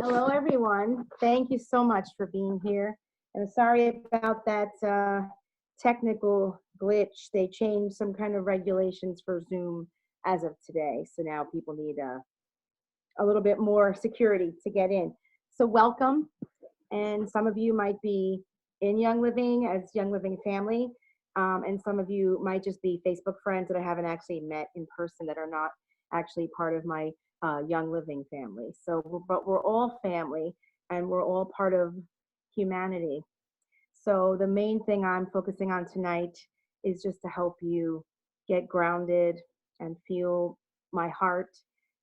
Hello, everyone. Thank you so much for being here. And sorry about that technical glitch. They changed some kind of regulations for Zoom as of today. So now people need a little bit more security to get in. So welcome. And some of you might be in Young Living as Young Living family. And some of you might just be Facebook friends that I haven't actually met in person that are not actually part of my Young Living family. But we're all family and we're all part of humanity. So the main thing I'm focusing on tonight is just to help you get grounded and feel my heart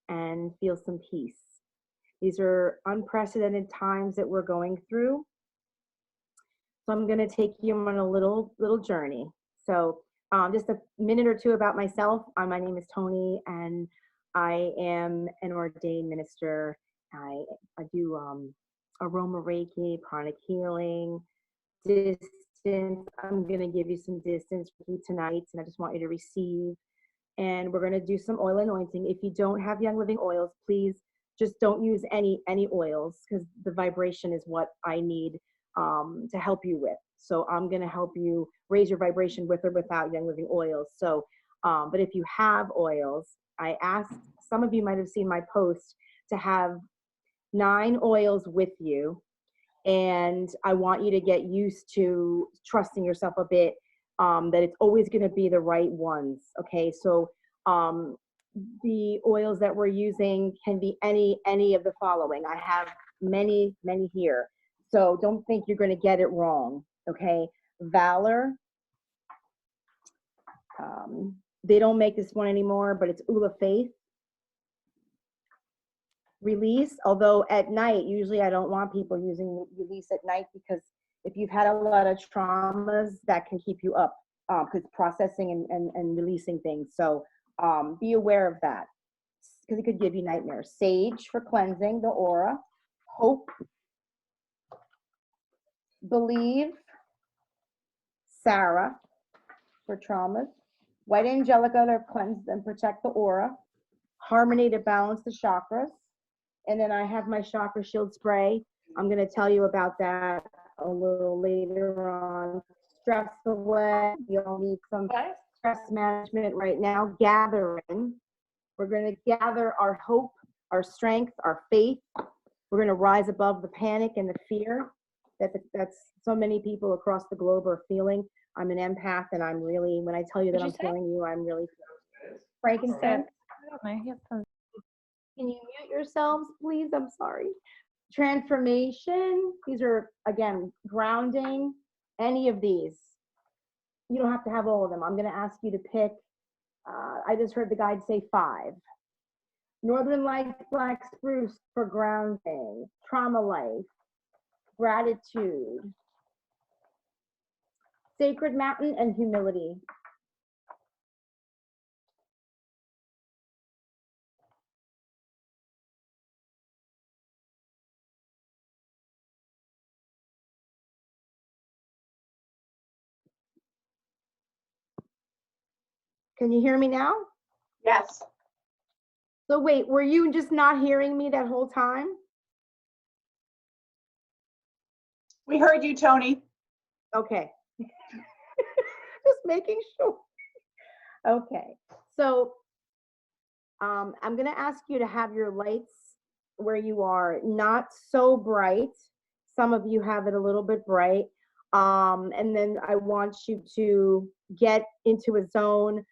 and feel some peace. These are unprecedented times that we're going through. So I'm going to take you on a little journey. So just a minute or two about myself. My name is Tony, and I am an ordained minister. I do aroma Reiki, pranic healing, distance. I'm going to give you some distance for you tonight, and I just want you to receive. And we're going to do some oil anointing. If you don't have Young Living oils, please just don't use any oils, because the vibration is what I need to help you with. So I'm going to help you raise your vibration with or without Young Living oils. So, but if you have oils, I asked, some of you might have seen my post, to have 9 oils with you. And I want you to get used to trusting yourself a bit, that it's always going to be the right ones. Okay. So, the oils that we're using can be any of the following. I have many here. So don't think you're going to get it wrong. Okay. Valor. They don't make this one anymore, but it's Ula Faith. Release, although at night, usually I don't want people using release at night, because if you've had a lot of traumas, that can keep you up, because processing and releasing things. So be aware of that, because it could give you nightmares. Sage for cleansing the aura. Hope. Believe. Sarah for traumas. White Angelica to cleanse and protect the aura. Harmony to balance the chakras. And then I have my chakra shield spray. I'm going to tell you about that a little later on. Stress away. We all need some stress management right now. Gathering. We're going to gather our hope, our strength, our faith. We're going to rise above the panic and the fear that's so many people across the globe are feeling. I'm an empath, and I'm really, when I tell you that I'm feeling you, I'm really feeling. Frankincense. Can you mute yourselves, please? I'm sorry. Transformation. These are, again, grounding. Any of these. You don't have to have all of them. I'm going to ask you to pick. I just heard the guide say 5. Northern Lights Black Spruce for grounding. Trauma Life. Gratitude. Sacred Mountain and Humility. Can you hear me now? Yes. So wait, were you just not hearing me that whole time? We heard you, Tony. Okay. Just making sure. Okay. So I'm going to ask you to have your lights where you are not so bright. Some of you have it a little bit bright. And then I want you to get into a zone.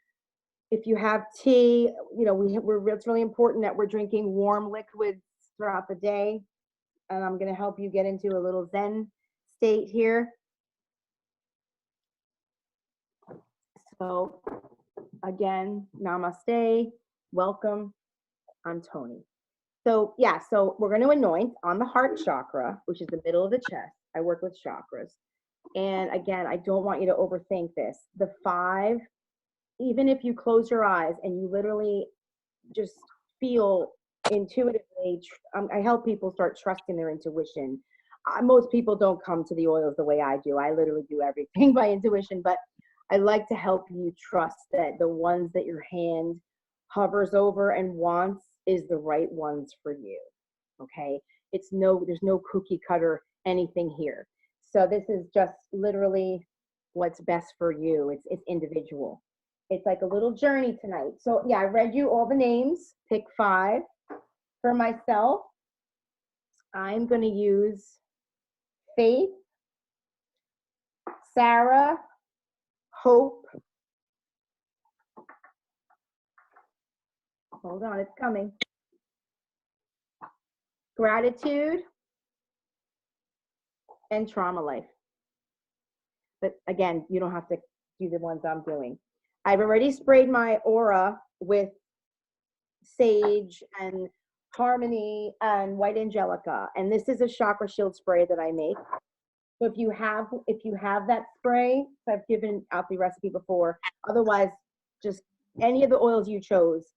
If you have tea, you know, it's really important that we're drinking warm liquids throughout the day. And I'm going to help you get into a little Zen state here. So again, namaste, welcome. I'm Tony. So yeah, so we're going to anoint on the heart chakra, which is the middle of the chest. I work with chakras. And again, I don't want you to overthink this. The 5, even if you close your eyes and you literally just feel intuitively, I help people start trusting their intuition. Most people don't come to the oils the way I do. I literally do everything by intuition, but I like to help you trust that the ones that your hand hovers over and wants is the right ones for you. Okay. there's no cookie cutter anything here. So this is just literally what's best for you. It's individual. It's like a little journey tonight. So yeah, I read you all the names. Pick 5. For myself, I'm going to use Faith, Sarah, Hope. Hold on, it's coming. Gratitude, and trauma life. But again, you don't have to do the ones I'm doing. I've already sprayed my aura with sage and harmony and white angelica, and this is a chakra shield spray that I make. So if you have that spray, so I've given out the recipe before. Otherwise, just any of the oils you chose,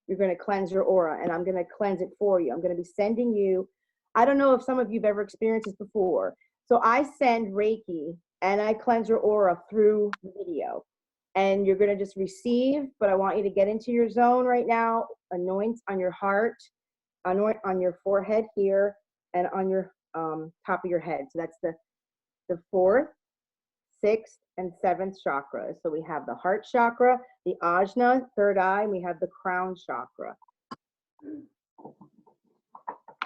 you're going to cleanse your aura, and I'm going to cleanse it for you. I'm going to be sending you. I don't know if some of you've ever experienced this before. So I send Reiki and I cleanse your aura through the video, and you're going to just receive. But I want you to get into your zone right now. Anoint on your heart, anoint on your forehead here, and on your top of your head. So that's the 4th, 6th, and 7th chakras. So we have the heart chakra, the ajna, third eye, and we have the crown chakra.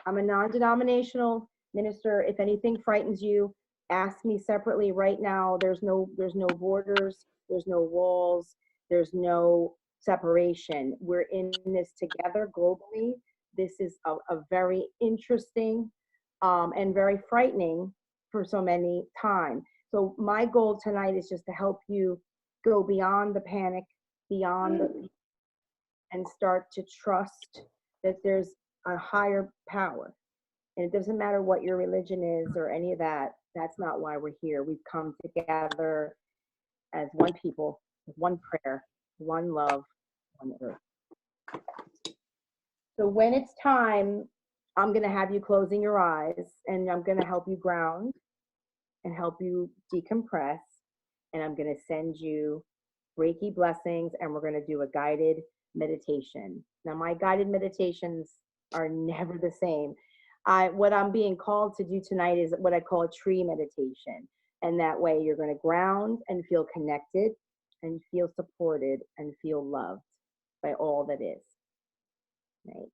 I'm a non-denominational minister. If anything frightens you, ask me separately right now. There's no borders, there's no walls, there's no separation. We're in this together globally. This is a very interesting and very frightening for so many time. So my goal tonight is just to help you go beyond the panic, beyond and start to trust that there's a higher power. And it doesn't matter what your religion is or any of that. That's not why we're here. We've come together as one people, with one prayer, one love, one earth. So when it's time, I'm going to have you closing your eyes, and I'm going to help you ground and help you decompress. And I'm going to send you Reiki blessings, and we're going to do a guided meditation. Now, my guided meditations are never the same. What I'm being called to do tonight is what I call a tree meditation. And that way you're going to ground and feel connected and feel supported and feel loved by all that is. Right?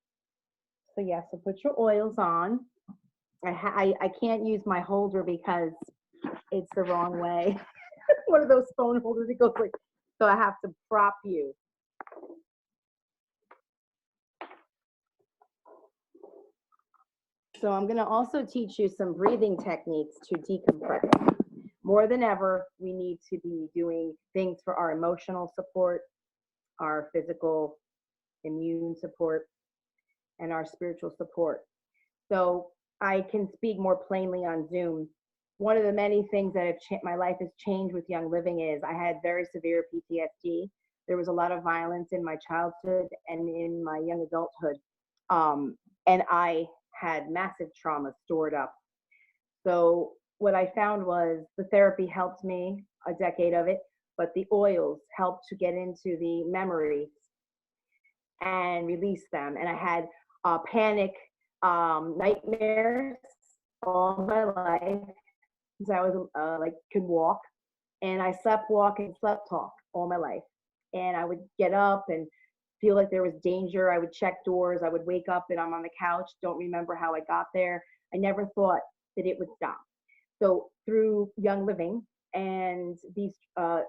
So yeah, so put your oils on. I can't use my holder because it's the wrong way. One of those phone holders that goes like, so I have to prop you. So I'm going to also teach you some breathing techniques to decompress. More than ever, we need to be doing things for our emotional support, our physical immune support, and our spiritual support. So I can speak more plainly on Zoom. One of the many things that my life has changed with Young Living is I had very severe PTSD. There was a lot of violence in my childhood and in my young adulthood. And I had massive trauma stored up. So what I found was the therapy helped me, a decade of it, but the oils helped to get into the memories and release them. And I had panic nightmares all my life since I was could walk, and I slept walk and slept talk all my life. And I would get up and feel like there was danger. I would check doors. I would wake up and I'm on the couch, don't remember how I got there. I never thought that it would stop. So through Young Living and these,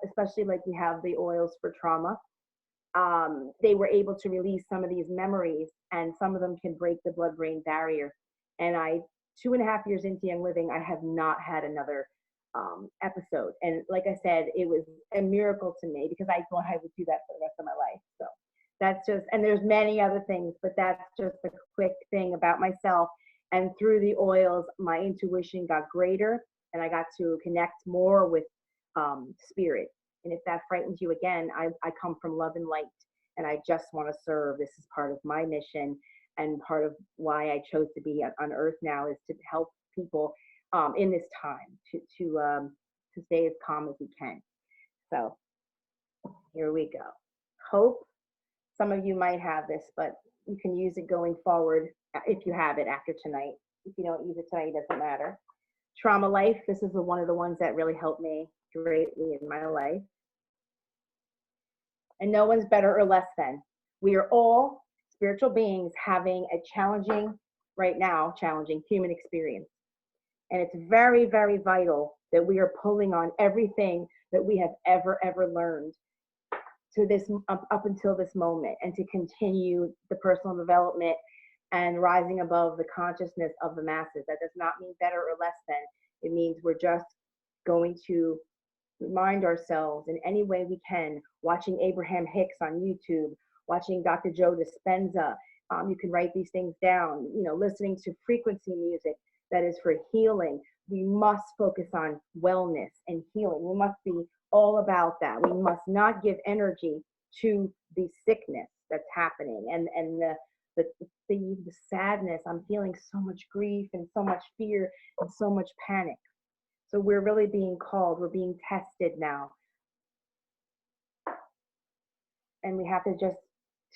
especially like we have the oils for trauma, they were able to release some of these memories, and some of them can break the blood-brain barrier. And 2.5 years into Young Living, I have not had another episode. And like I said, it was a miracle to me because I thought I would do that for the rest of my life. So that's just, and there's many other things, but that's just a quick thing about myself. And through the oils, my intuition got greater, and I got to connect more with spirit. And if that frightens you, again, I come from love and light, and I just want to serve. This is part of my mission, and part of why I chose to be on Earth now is to help people in this time to stay as calm as we can. So here we go. Hope. Some of you might have this, but you can use it going forward if you have it after tonight. If you don't use it tonight, it doesn't matter. Trauma life, this is one of the ones that really helped me greatly in my life. And no one's better or less than. We are all spiritual beings having a challenging, right now, challenging human experience. And it's very, very vital that we are pulling on everything that we have ever learned to this up until this moment, and to continue the personal development and rising above the consciousness of the masses. That does not mean better or less than. It means we're just going to remind ourselves in any way we can, watching Abraham Hicks on YouTube, watching Dr. Joe Dispenza. You can write these things down, listening to frequency music that is for healing. We must focus on wellness and healing. We must be all about that. We must not give energy to the sickness that's happening and the sadness. I'm feeling so much grief and so much fear and so much panic. So we're really being called, we're being tested now. And we have to just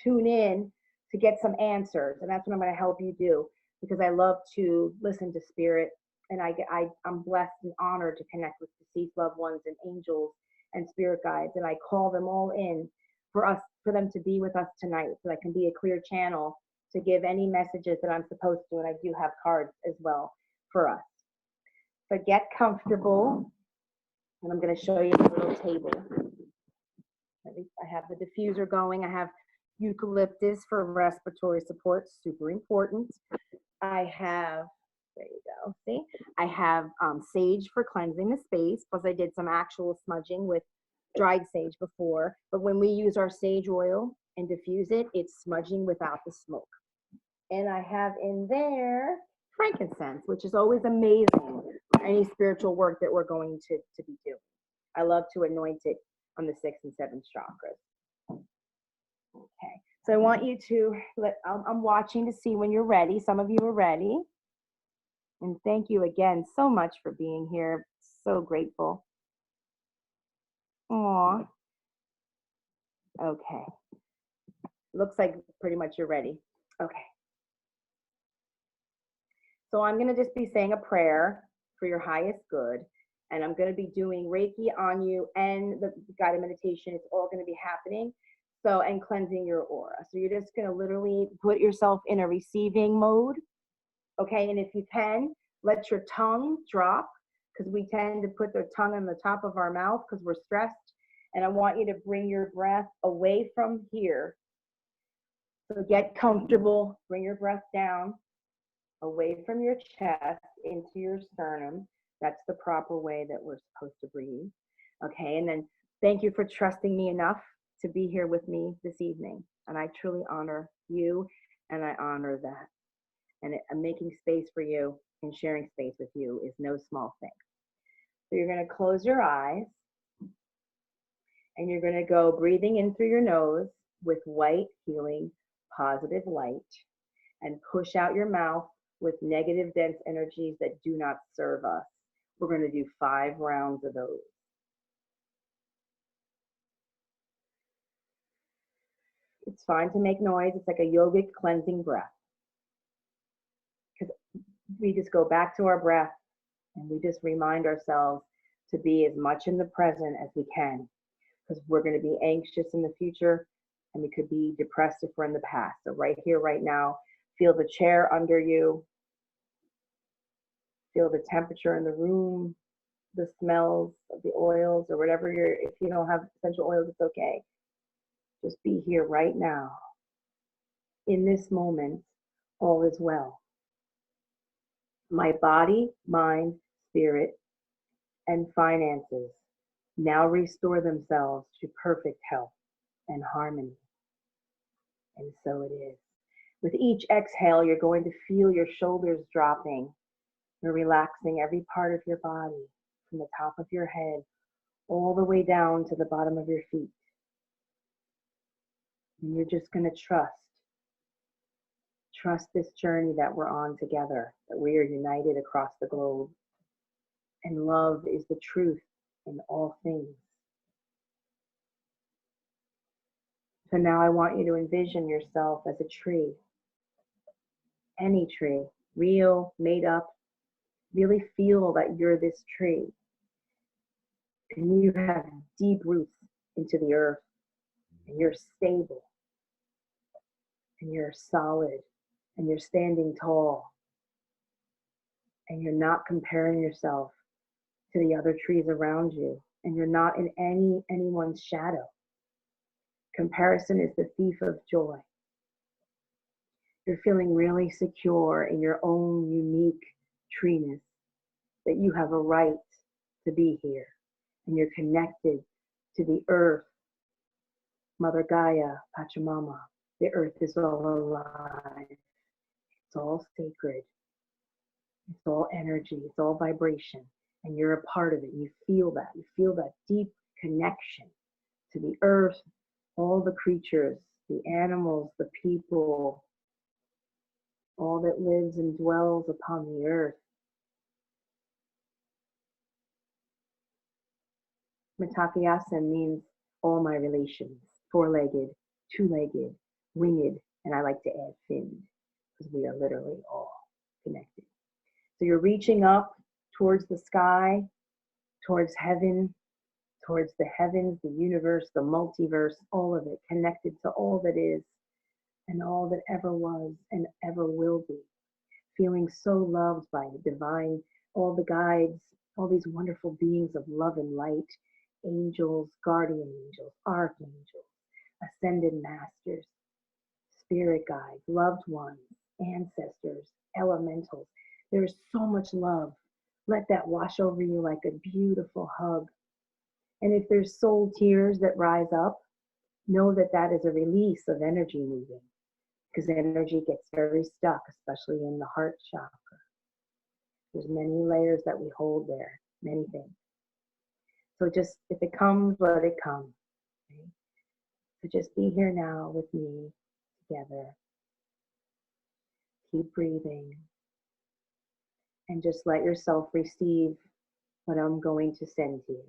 tune in to get some answers. And that's what I'm going to help you do, because I love to listen to spirit. And I'm blessed and honored to connect with deceased loved ones and angels and spirit guides. And I call them all in for them to be with us tonight, so I can be a clear channel to give any messages that I'm supposed to. And I do have cards as well for us. So get comfortable, and I'm going to show you the little table. I have the diffuser going. I have eucalyptus for respiratory support, super important. I have, there you go, see? I have sage for cleansing the space, plus I did some actual smudging with dried sage before. But when we use our sage oil and diffuse it, it's smudging without the smoke. And I have in there frankincense, which is always amazing for any spiritual work that we're going to be doing. I love to anoint it on the 6th and 7th chakras. Okay, so I want you to I'm watching to see when you're ready. Some of you are ready. And thank you again so much for being here. So grateful. Aw. Okay. Looks like pretty much you're ready. Okay. So I'm going to just be saying a prayer for your highest good. And I'm going to be doing Reiki on you and the guided meditation. It's all going to be happening. So, and cleansing your aura. So you're just going to literally put yourself in a receiving mode. Okay. And if you can, let your tongue drop, because we tend to put the tongue on the top of our mouth because we're stressed. And I want you to bring your breath away from here. So get comfortable. Bring your breath down, away from your chest into your sternum. That's the proper way that we're supposed to breathe. Okay, and then thank you for trusting me enough to be here with me this evening. And I truly honor you, and I honor that. And making space for you and sharing space with you is no small thing. So you're going to close your eyes, and you're going to go breathing in through your nose with white, healing, positive light, and push out your mouth with negative, dense energies that do not serve us. We're going to do 5 rounds of those. It's fine to make noise. It's like a yogic cleansing breath. Because we just go back to our breath, and we just remind ourselves to be as much in the present as we can. Because we're going to be anxious in the future, and we could be depressed if we're in the past. So right here, right now, feel the chair under you. Feel the temperature in the room, the smells of the oils or whatever if you don't have essential oils, it's okay. Just be here right now. In this moment, all is well. My body, mind, spirit, and finances now restore themselves to perfect health and harmony. And so it is. With each exhale, you're going to feel your shoulders dropping. You're relaxing every part of your body, from the top of your head all the way down to the bottom of your feet. And you're just going to trust this journey that we're on together, that we are united across the globe. And love is the truth in all things. So now I want you to envision yourself as a tree, any tree, real, made up. Really feel that you're this tree and you have deep roots into the earth and you're stable and you're solid and you're standing tall and you're not comparing yourself to the other trees around you and you're not in anyone's shadow. Comparison is the thief of joy. You're feeling really secure in your own unique treeness, that you have a right to be here and you're connected to the earth, Mother Gaia, Pachamama. The earth is all alive. It's all sacred. It's all energy. It's all vibration. And you're a part of it. You feel that. You feel that deep connection to the earth, all the creatures, the animals, the people, all that lives and dwells upon the earth. Mitakyasa means all my relations, four-legged, two-legged, winged, and I like to add finned, because we are literally all connected. So you're reaching up towards the sky, towards heaven, towards the heavens, the universe, the multiverse, all of it, connected to all that is and all that ever was and ever will be. Feeling so loved by the divine, all the guides, all these wonderful beings of love and light, angels, guardian angels, archangels, ascended masters, spirit guides, loved ones, ancestors, elementals. There is so much love. Let that wash over you like a beautiful hug. And if there's soul tears that rise up, know that that is a release of energy moving, because energy gets very stuck, especially in the heart chakra. There's many layers that we hold there, many things. So just, if it comes, let it come. Okay? So just be here now with me together. Keep breathing. And just let yourself receive what I'm going to send to you.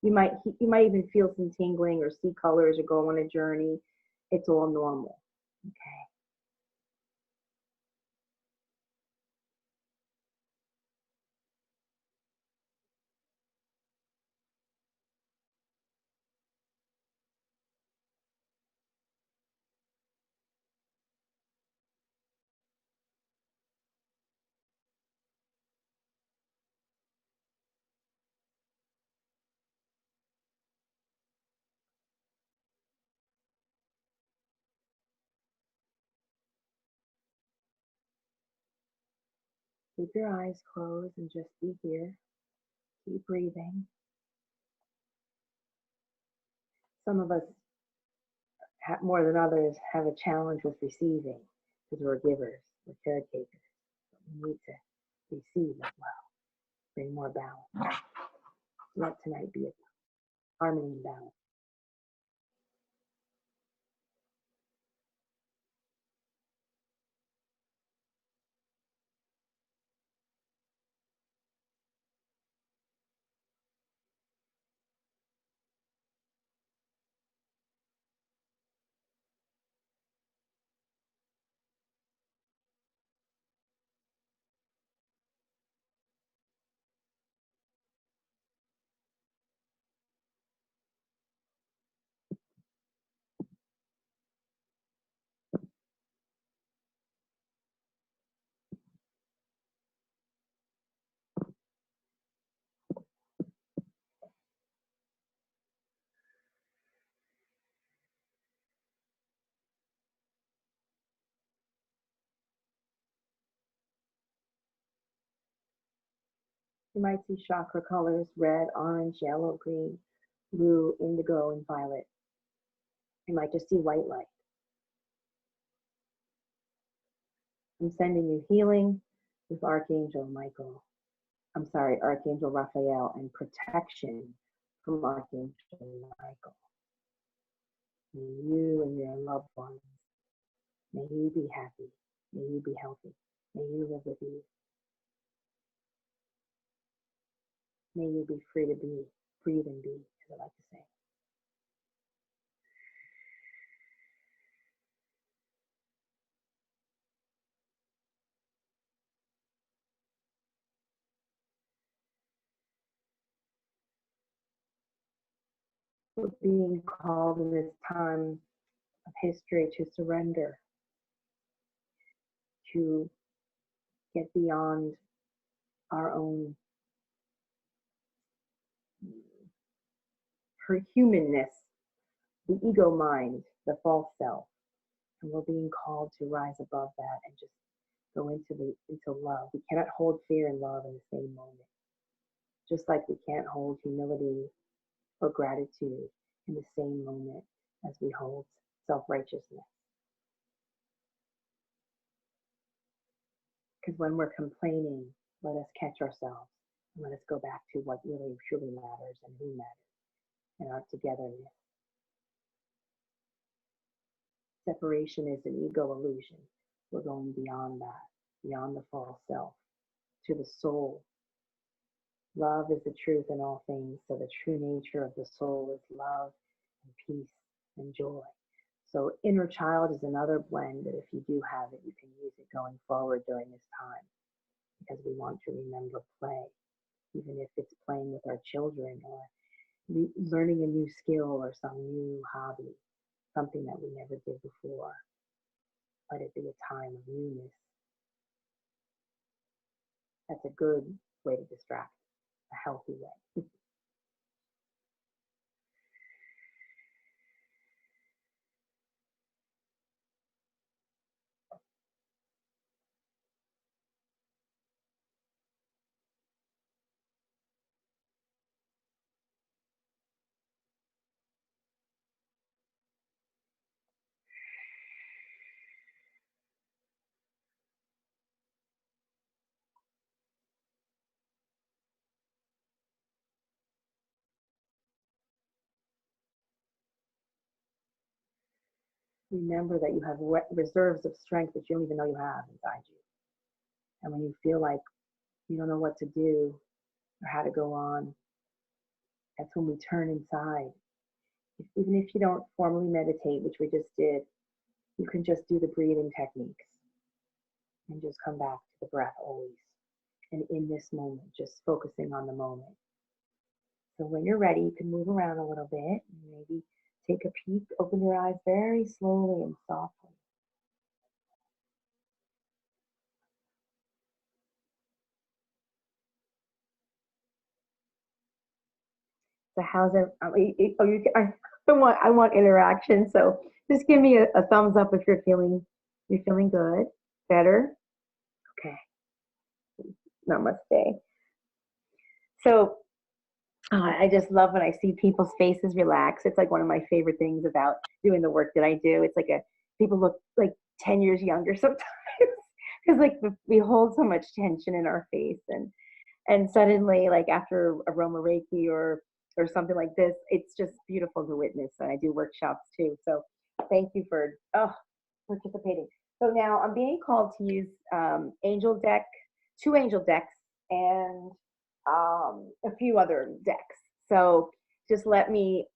You might even feel some tingling or see colors or go on a journey. It's all normal. Okay. Keep your eyes closed and just be here. Keep breathing. Some of us, more than others, have a challenge with receiving because we're givers, we're caretakers. We need to receive as well. Bring more balance. Let tonight be a harmony and balance. You might see chakra colors: red, orange, yellow, green, blue, indigo, and violet. You might just see white light. I'm sending you healing with Archangel Raphael, and protection from Archangel Michael. May you and your loved ones, may you be happy, may you be healthy, may you live with ease. May you be free to be, breathe and be, as I like to say. We're being called in this time of history to surrender, to get beyond our own her humanness, the ego mind, the false self. And we're being called to rise above that and just go into love. We cannot hold fear and love in the same moment. Just like we can't hold humility or gratitude in the same moment as we hold self-righteousness. Because when we're complaining, let us catch ourselves and let us go back to what really truly matters and who matters and our togetherness. Separation is an ego illusion. We're going beyond that, beyond the false self, to the soul. Love is the truth in all things, so the true nature of the soul is love and peace and joy. So inner child is another blend that if you do have it, you can use it going forward during this time, because we want to remember play, even if it's playing with our children or learning a new skill or some new hobby, something that we never did before. Let it be a time of newness. That's a good way to distract, a healthy way. Remember that you have reserves of strength that you don't even know you have inside you. And when you feel like you don't know what to do or how to go on, that's when we turn inside. Even if you don't formally meditate, which we just did, you can just do the breathing techniques and just come back to the breath always. And in this moment, just focusing on the moment. So when you're ready, you can move around a little bit, and maybe take a peek, open your eyes very slowly and softly. So how's it? I want interaction. So just give me a thumbs up if you're feeling good, better. Okay. Namaste. So I just love when I see people's faces relax. It's like one of my favorite things about doing the work that I do. It's like people look like 10 years younger sometimes because like we hold so much tension in our face, and suddenly, like after aroma Reiki or something like this, it's just beautiful to witness. And I do workshops too. So thank you for participating. So now I'm being called to use angel deck, 2 angel decks, and a few other decks. So just let me,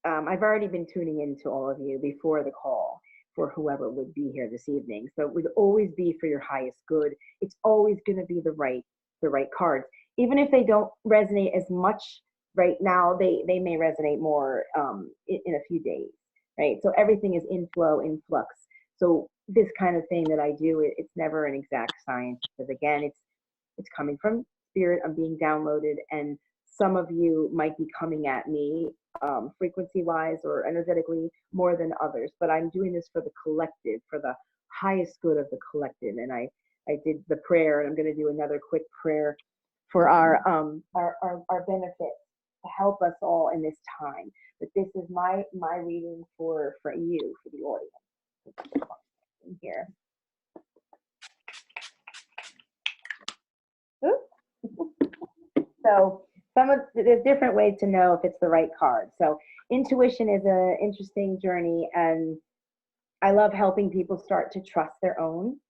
I've already been tuning into all of you before the call for whoever would be here this evening. So it would always be for your highest good. It's always going to be the right cards. Even if they don't resonate as much right now, they may resonate more in a few days, right? So everything is in flow, in flux. So this kind of thing that I do, it's never an exact science, because again, it's coming from spirit. I'm being downloaded, and some of you might be coming at me frequency wise or energetically more than others, but I'm doing this for the collective, for the highest good of the collective. And I did the prayer, and I'm going to do another quick prayer for our benefit, to help us all in this time. But this is my reading for you, for the audience here. So there's different ways to know if it's the right card. So intuition is an interesting journey, and I love helping people start to trust their own.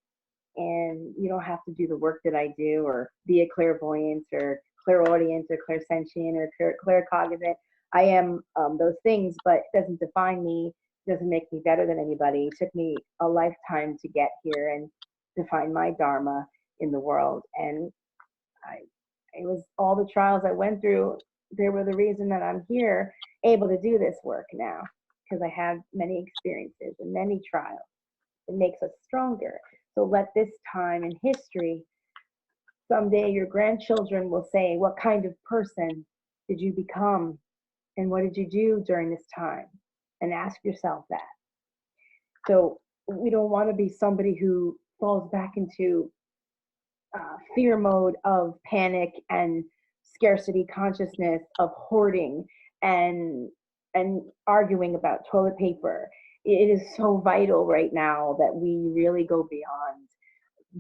And you don't have to do the work that I do, or be a clairvoyant or clairaudient or clairsentient or claircognizant. I am those things, but it doesn't define me. It doesn't make me better than anybody. It took me a lifetime to get here and to find my dharma in the world. And it was all the trials I went through they were the reason that I'm here, able to do this work now, because I have many experiences and many trials. It makes us stronger. So let this time in history, someday your grandchildren will say, what kind of person did you become? And what did you do during this time? And ask yourself that. So we don't want to be somebody who falls back into fear mode of panic and scarcity consciousness, of hoarding and arguing about toilet paper. It is so vital right now that we really go beyond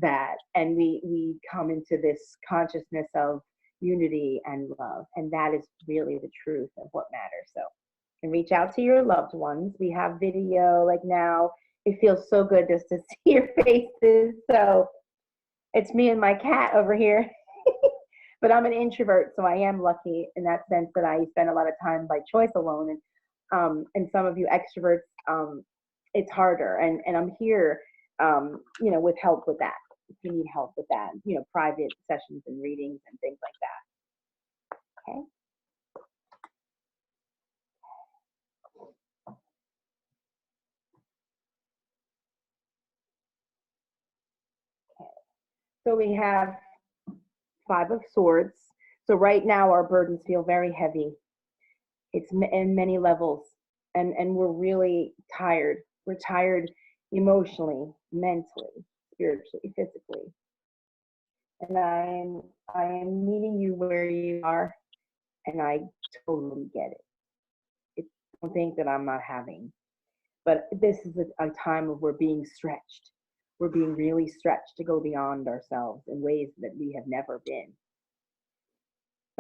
that, and we come into this consciousness of unity and love, and that is really the truth of what matters. So, and reach out to your loved ones. We have video like now. It feels so good just to see your faces. So it's me and my cat over here. But I'm an introvert, so I am lucky in that sense that I spend a lot of time by choice alone. And some of you extroverts, it's harder. And I'm here, with help with that. If you need help with that, private sessions and readings and things like that. Okay. So we have Five of Swords. So right now our burdens feel very heavy. It's in many levels, and we're really tired. We're tired emotionally, mentally, spiritually, physically. And I am meeting you where you are, and I totally get it. Don't think that I'm not having, but this is a time of we're being stretched. We're being really stretched to go beyond ourselves in ways that we have never been.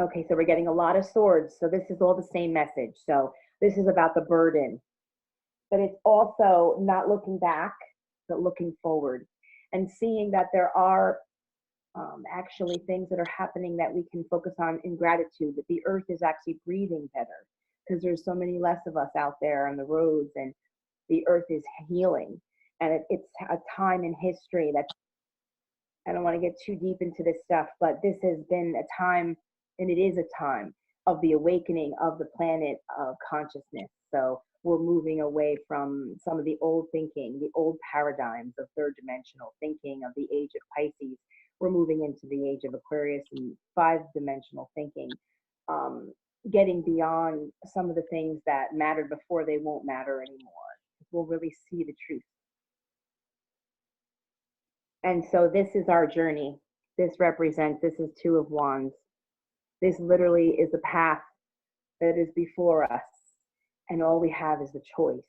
Okay, so we're getting a lot of swords. So this is all the same message. So this is about the burden, but it's also not looking back, but looking forward and seeing that there are actually things that are happening that we can focus on in gratitude, that the earth is actually breathing better because there's so many less of us out there on the roads, and the earth is healing. And it's a time in history that, I don't want to get too deep into this stuff, but this has been a time, and it is a time of the awakening of the planet of consciousness. So we're moving away from some of the old thinking, the old paradigms of third dimensional thinking of the age of Pisces. We're moving into the age of Aquarius and five-dimensional thinking, getting beyond some of the things that mattered before. They won't matter anymore. We'll really see the truth. And so this is our journey. This is Two of Wands. This literally is a path that is before us. And all we have is the choice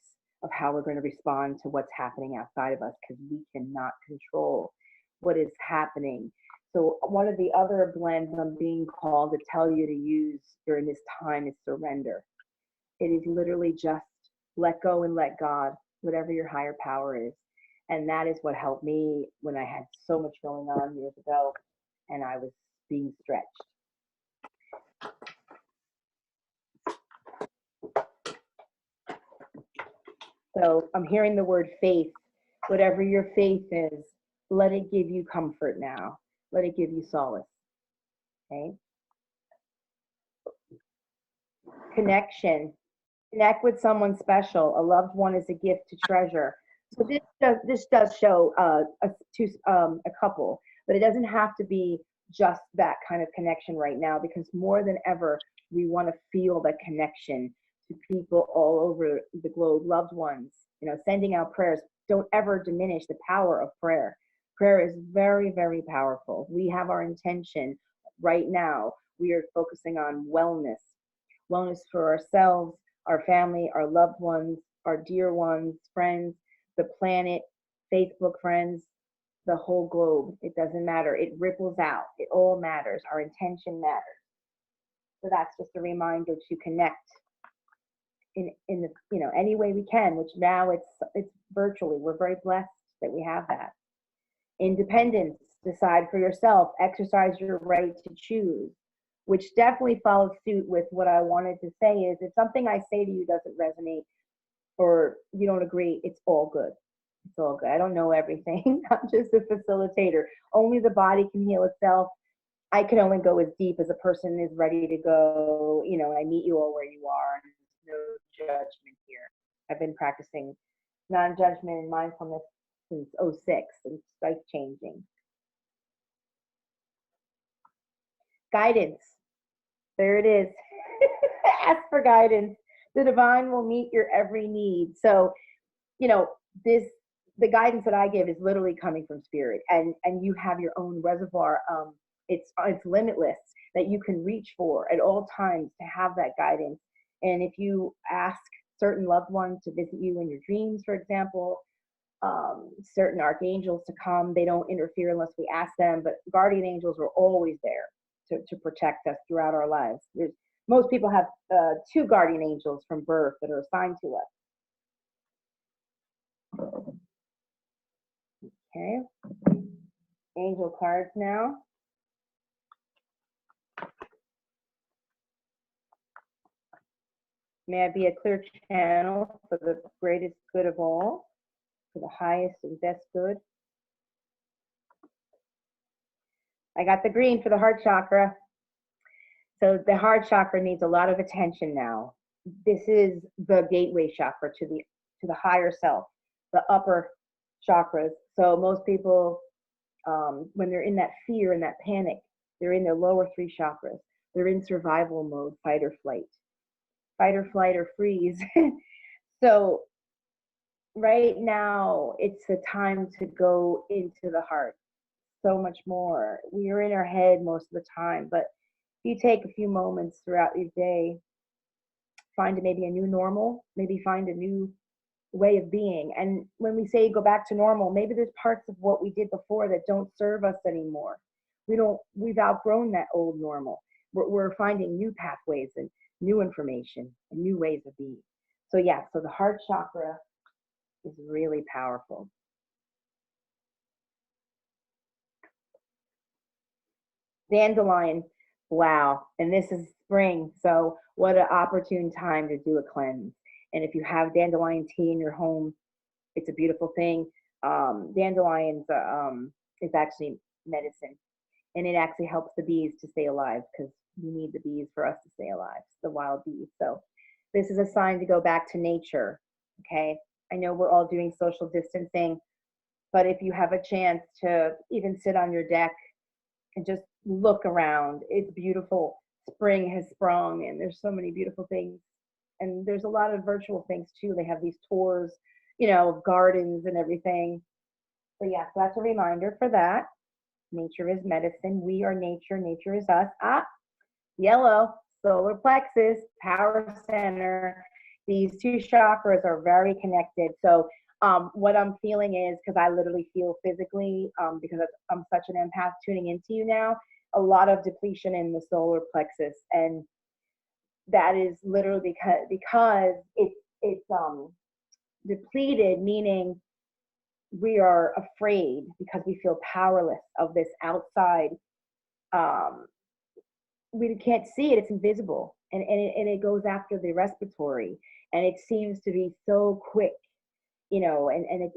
of how we're going to respond to what's happening outside of us, because we cannot control what is happening. So one of the other blends I'm being called to tell you to use during this time is surrender. It is literally just let go and let God, whatever your higher power is. And that is what helped me when I had so much going on years ago and I was being stretched. So I'm hearing the word faith. Whatever your faith is, let it give you comfort now. Let it give you solace. Okay? Connection. Connect with someone special. A loved one is a gift to treasure. So this does show a couple, but it doesn't have to be just that kind of connection right now, because more than ever, we want to feel that connection to people all over the globe, loved ones, sending out prayers. Don't ever diminish the power of prayer. Prayer is very, very powerful. We have our intention right now. We are focusing on wellness for ourselves, our family, our loved ones, our dear ones, friends, the planet, Facebook friends, the whole globe. It doesn't matter. It ripples out. It all matters. Our intention matters. So that's just a reminder to connect in the any way we can, which now it's virtually. We're very blessed that we have that. Independence. Decide for yourself. Exercise your right to choose, which definitely follows suit with what I wanted to say is, if something I say to you doesn't resonate or you don't agree, it's all good. It's all good. I don't know everything. I'm just a facilitator. Only the body can heal itself. I can only go as deep as a person is ready to go, you know, and I meet you all where you are, and there's no judgment here. I've been practicing non-judgment and mindfulness since '06, and it's life changing. Guidance. There it is. Ask for guidance. The divine will meet your every need. So, you know, the guidance that I give is literally coming from spirit, and you have your own reservoir. It's limitless that you can reach for at all times to have that guidance. And if you ask certain loved ones to visit you in your dreams, for example, certain archangels to come, they don't interfere unless we ask them, but guardian angels are always there to protect us throughout our lives. Most people have 2 guardian angels from birth that are assigned to us. Okay, angel cards now. May I be a clear channel for the greatest good of all, for the highest and best good. I got the green for the heart chakra. So the heart chakra needs a lot of attention now. This is the gateway chakra to the higher self, the upper chakras. So most people, when they're in that fear and that panic, they're in their lower 3 chakras. They're in survival mode, fight or flight. Fight or flight or freeze. So right now, it's the time to go into the heart so much more. We are in our head most of the time, but if you take a few moments throughout your day, find maybe a new normal, maybe find a new way of being. And when we say go back to normal, maybe there's parts of what we did before that don't serve us anymore. We've outgrown that old normal. We're finding new pathways and new information and new ways of being. So yeah, so the heart chakra is really powerful. Dandelion, wow. And this is spring, so what an opportune time to do a cleanse. And if you have dandelion tea in your home, it's a beautiful thing. Dandelions is actually medicine, and it actually helps the bees to stay alive, because we need the bees for us to stay alive, the wild bees. So this is a sign to go back to nature, okay? I know we're all doing social distancing, but if you have a chance to even sit on your deck and just look around, it's beautiful. Spring has sprung, and there's so many beautiful things. And there's a lot of virtual things too. They have these tours, you know, of gardens and everything. So yeah, so that's a reminder for that. Nature is medicine. We are nature. Nature is us. Yellow, solar plexus, power center. These 2 chakras are very connected. So what I'm feeling is, because I literally feel physically, because I'm such an empath tuning into you now, a lot of depletion in the solar plexus. And that is literally because it's depleted, meaning we are afraid because we feel powerless of this outside. We can't see it, it's invisible, and it goes after the respiratory, and it seems to be so quick, you know, and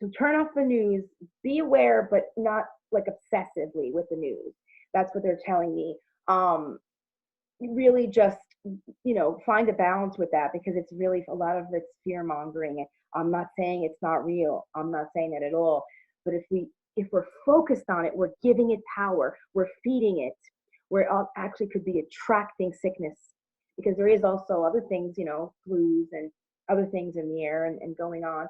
to turn off the news, be aware, but not like obsessively with the news. That's what they're telling me. Really just, you know, find a balance with that, because it's really, a lot of it's fear mongering. I'm not saying it's not real. I'm not saying that at all. But if we're focused on it, we're giving it power. We're feeding it. Where it actually could be attracting sickness, because there is also other things, you know, flus and other things in the air and going on.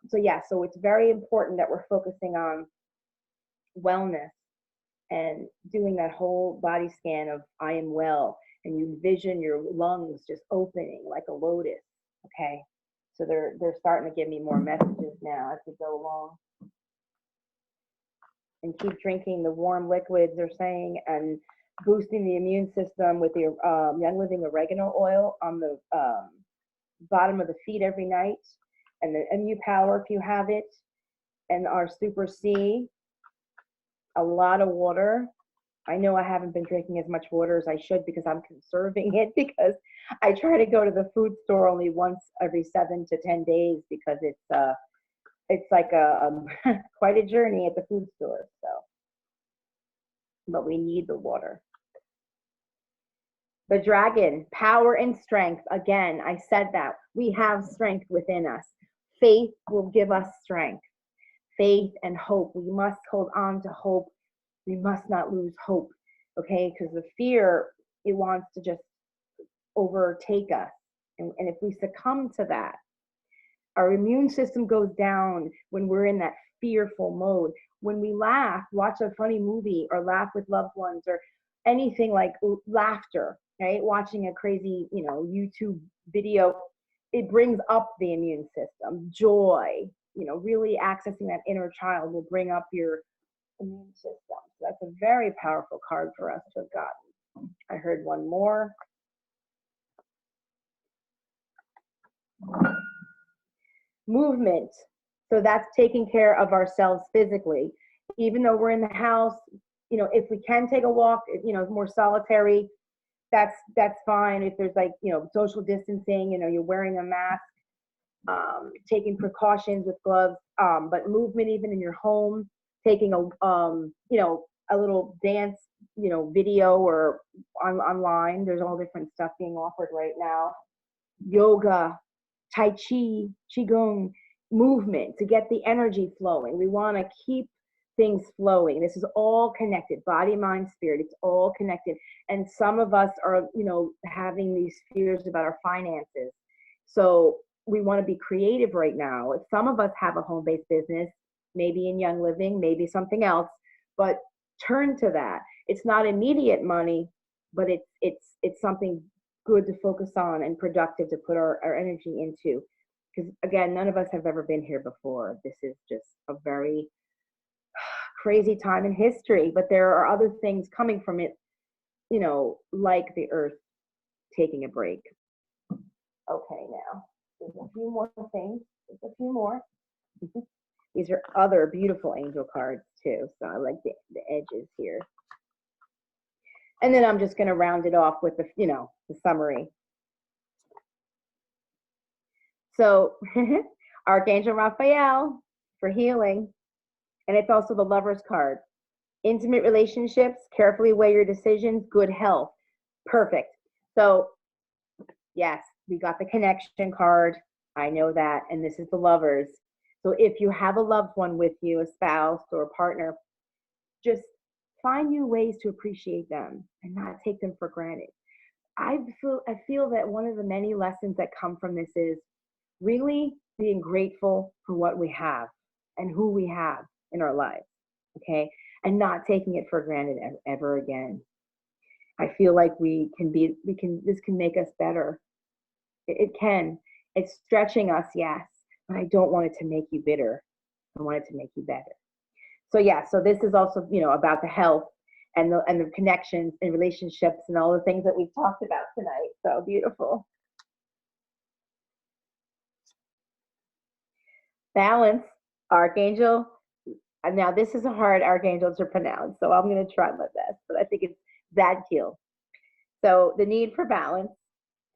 So yeah, so it's very important that we're focusing on wellness and doing that whole body scan of I am well, and you envision your lungs just opening like a lotus. Okay, so they're starting to give me more messages now as we go along. And keep drinking the warm liquids, they're saying, and boosting the immune system with the Young Living oregano oil on the bottom of the feet every night, and the MU Power if you have it, and our Super C. A lot of water. I know I haven't been drinking as much water as I should, because I'm conserving it, because I try to go to the food store only once every 7 to 10 days, because it's like a quite a journey at the food store. So but we need the water. The dragon, power and strength. Again, I said that. We have strength within us. Faith will give us strength. Faith and hope. We must hold on to hope. We must not lose hope, okay? Because the fear, it wants to just overtake us. And if we succumb to that, our immune system goes down when we're in that fearful mode. When we laugh, watch a funny movie or laugh with loved ones or anything like laughter, right? Watching a crazy, YouTube video, it brings up the immune system. Joy, really accessing that inner child will bring up your immune system. So that's a very powerful card for us to have gotten. I heard one more. Movement. So that's taking care of ourselves physically. Even though we're in the house, if we can take a walk, more solitary, that's fine. If there's social distancing, you're wearing a mask, taking precautions with gloves, but movement even in your home, taking a little dance, video or online. There's all different stuff being offered right now. Yoga, Tai Chi, Qigong, movement to get the energy flowing. We want to keep things flowing. This is all connected, body, mind, spirit. It's all connected. And some of us are, having these fears about our finances. So we want to be creative right now. Some of us have a home-based business, maybe in Young Living, maybe something else, but turn to that. It's not immediate money, but it's something good to focus on and productive to put our energy into. Because again, none of us have ever been here before. This is just a very crazy time in history, but there are other things coming from it, like the earth taking a break. Okay, now there's a few more things. There's a few more. These are other beautiful angel cards too, so I like the edges here. And then I'm just going to round it off with the summary. So Archangel Raphael for healing. And it's also the Lover's card. Intimate relationships, carefully weigh your decisions, good health. Perfect. So yes, we got the connection card. I know that. And this is the Lovers. So if you have a loved one with you, a spouse or a partner, just find new ways to appreciate them and not take them for granted. I feel that one of the many lessons that come from this is really being grateful for what we have and who we have in our lives, okay? And not taking it for granted ever again. I feel like this can make us better. It can. It's stretching us, yes, but I don't want it to make you bitter. I want it to make you better. So yeah, so this is also, about the health and the connections and relationships and all the things that we've talked about tonight. So beautiful. Balance, Archangel. Now this is a hard archangel to pronounce, so I'm going to try my best, but I think it's Zadkiel. So the need for balance,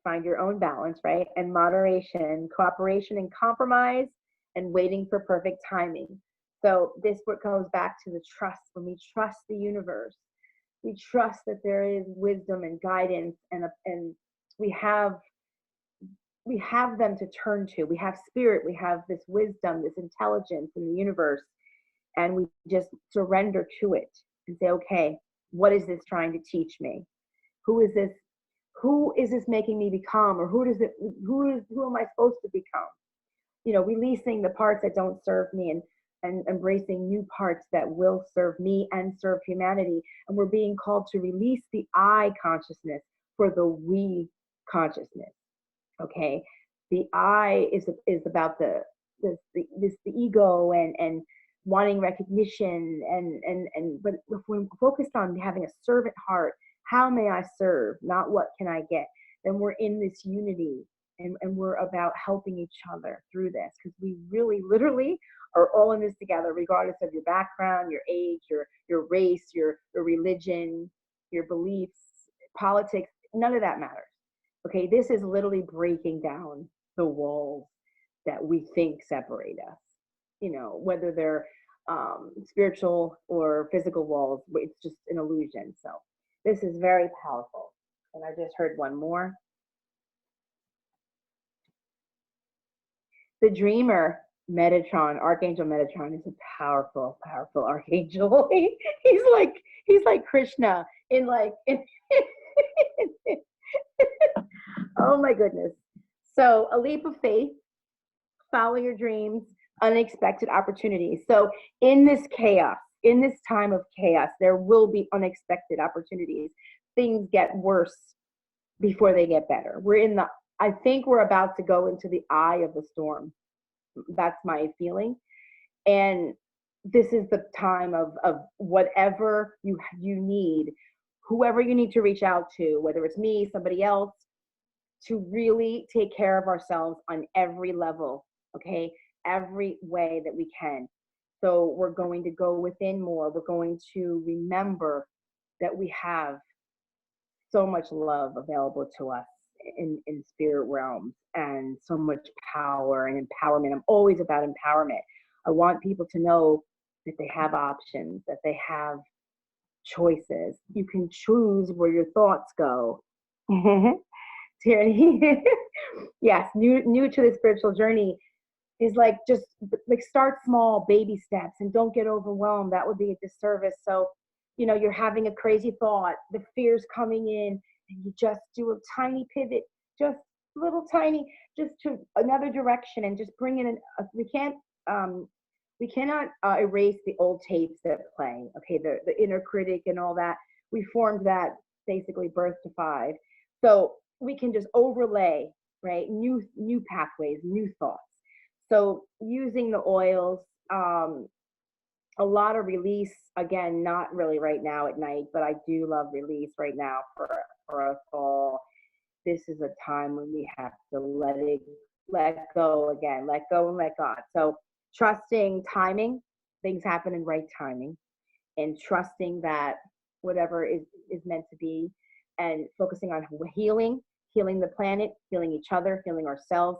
find your own balance, right? And moderation, cooperation and compromise, and waiting for perfect timing. So this what goes back to the trust. When we trust the universe, we trust that there is wisdom and guidance, and we have them to turn to. We have spirit, we have this wisdom, this intelligence in the universe, and we just surrender to it and say, okay, what is this trying to teach me? Who is this making me become? Or who am I supposed to become? Releasing the parts that don't serve me and embracing new parts that will serve me and serve humanity. And we're being called to release the I consciousness for the we consciousness. Okay, the I is about the ego and wanting recognition but if we're focused on having a servant heart, how may I serve, not what can I get, then we're in this unity and we're about helping each other through this, because we really literally are all in this together, regardless of your background, your age, your race, your religion, your beliefs, politics, none of that matters. Okay, this is literally breaking down the walls that we think separate us. Whether they're spiritual or physical walls. It's just an illusion. So this is very powerful. And I just heard one more. The dreamer, Metatron, Archangel Metatron, is a powerful, powerful archangel. He's like Krishna in oh my goodness. So a leap of faith, follow your dreams, unexpected opportunities. So in this chaos, in this time of chaos, there will be unexpected opportunities. Things get worse before they get better. I think we're about to go into the eye of the storm. That's my feeling. And this is the time of whatever you need, whoever you need to reach out to, whether it's me, somebody else, to really take care of ourselves on every level, okay? Every way that we can. So we're going to go within more. We're going to remember that we have so much love available to us in spirit realms, and so much power and empowerment. I'm always about empowerment. I want people to know that they have options, that they have choices. You can choose where your thoughts go. Tyranny. Yes, new to the spiritual journey is like, just like start small, baby steps, and don't get overwhelmed. That would be a disservice. So, you're having a crazy thought, the fear's coming in, and you just do a tiny pivot, just little tiny, just to another direction, and just bring in we cannot erase the old tapes that play. Okay, the inner critic and all that. We formed that basically birth to 5. So we can just overlay, right? New pathways, new thoughts. So using the oils, a lot of release, again, not really right now at night, but I do love release right now for us all. This is a time when we have to let go again, let go and let God. So trusting timing, things happen in right timing, and trusting that whatever is meant to be, and focusing on healing the planet, healing each other, healing ourselves,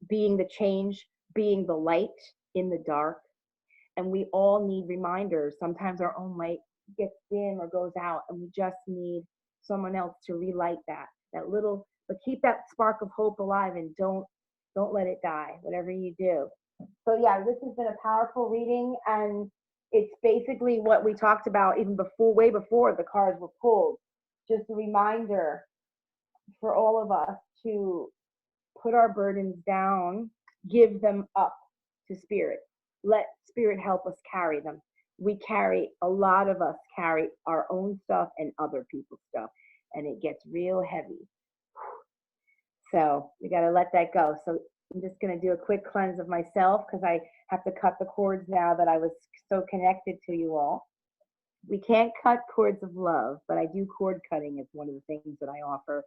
being the change, being the light in the dark. And we all need reminders. Sometimes our own light gets dim or goes out, and we just need someone else to relight that little, but keep that spark of hope alive, and don't let it die, whatever you do. So yeah, this has been a powerful reading, and it's basically what we talked about even way before the cards were pulled. Just a reminder for all of us to put our burdens down, give them up to spirit. Let spirit help us carry them. A lot of us carry our own stuff and other people's stuff, and it gets real heavy. So we got to let that go. So I'm just going to do a quick cleanse of myself, because I have to cut the cords now that I was so connected to you all. We can't cut cords of love, but I do cord cutting. It's one of the things that I offer.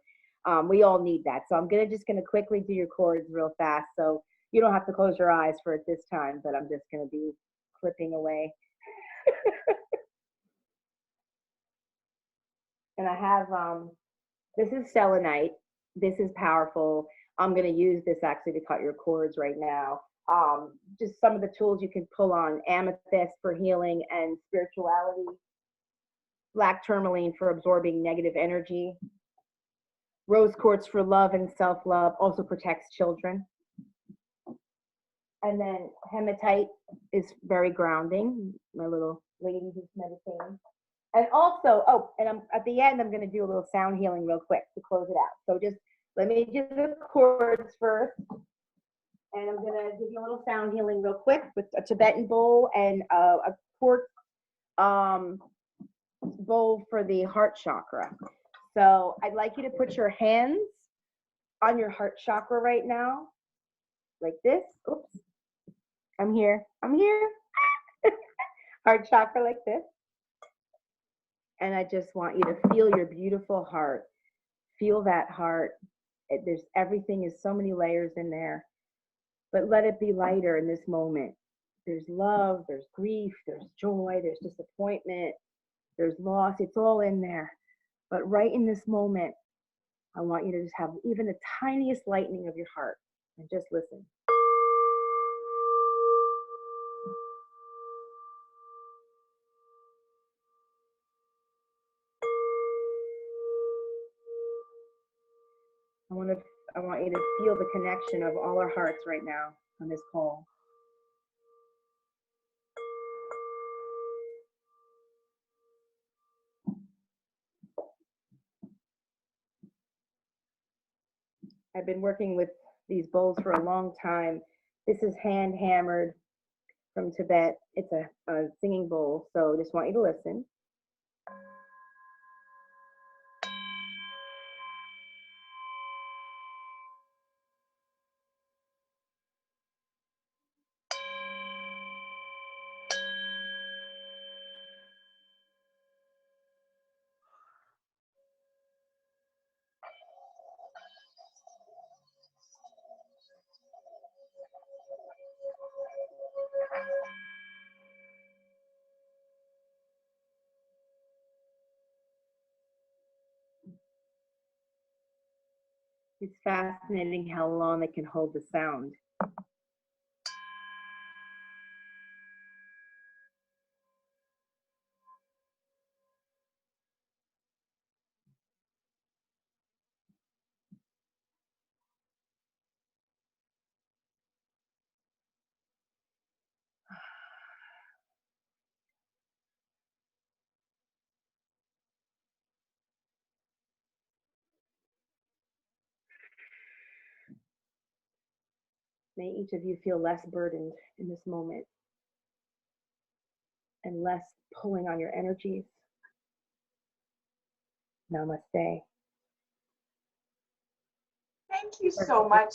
We all need that. So I'm just going to quickly do your cords real fast. So you don't have to close your eyes for it this time, but I'm just going to be clipping away. And I have, this is selenite. This is powerful. I'm going to use this actually to cut your cords right now. Just some of the tools you can pull on: amethyst for healing and spirituality, black tourmaline for absorbing negative energy, rose quartz for love and self-love, also protects children. And then hematite is very grounding, my little lady who's meditating. And also, at the end, I'm going to do a little sound healing real quick to close it out. So just let me do the chords first. And I'm going to give you a little sound healing real quick with a Tibetan bowl and a quartz bowl for the heart chakra. So I'd like you to put your hands on your heart chakra right now, like this. Oops. I'm here. Heart chakra like this. And I just want you to feel your beautiful heart. Feel that heart. There's everything is so many layers in there. But let it be lighter in this moment. There's love, there's grief, there's joy, there's disappointment, there's loss. It's all in there. But right in this moment, I want you to just have even the tiniest lightening of your heart, and just listen. I want you to feel the connection of all our hearts right now on this call. I've been working with these bowls for a long time. This is hand hammered from Tibet. It's a singing bowl, so just want you to listen. It's fascinating how long they can hold the sound. May each of you feel less burdened in this moment and less pulling on your energies. Namaste. Thank you so much.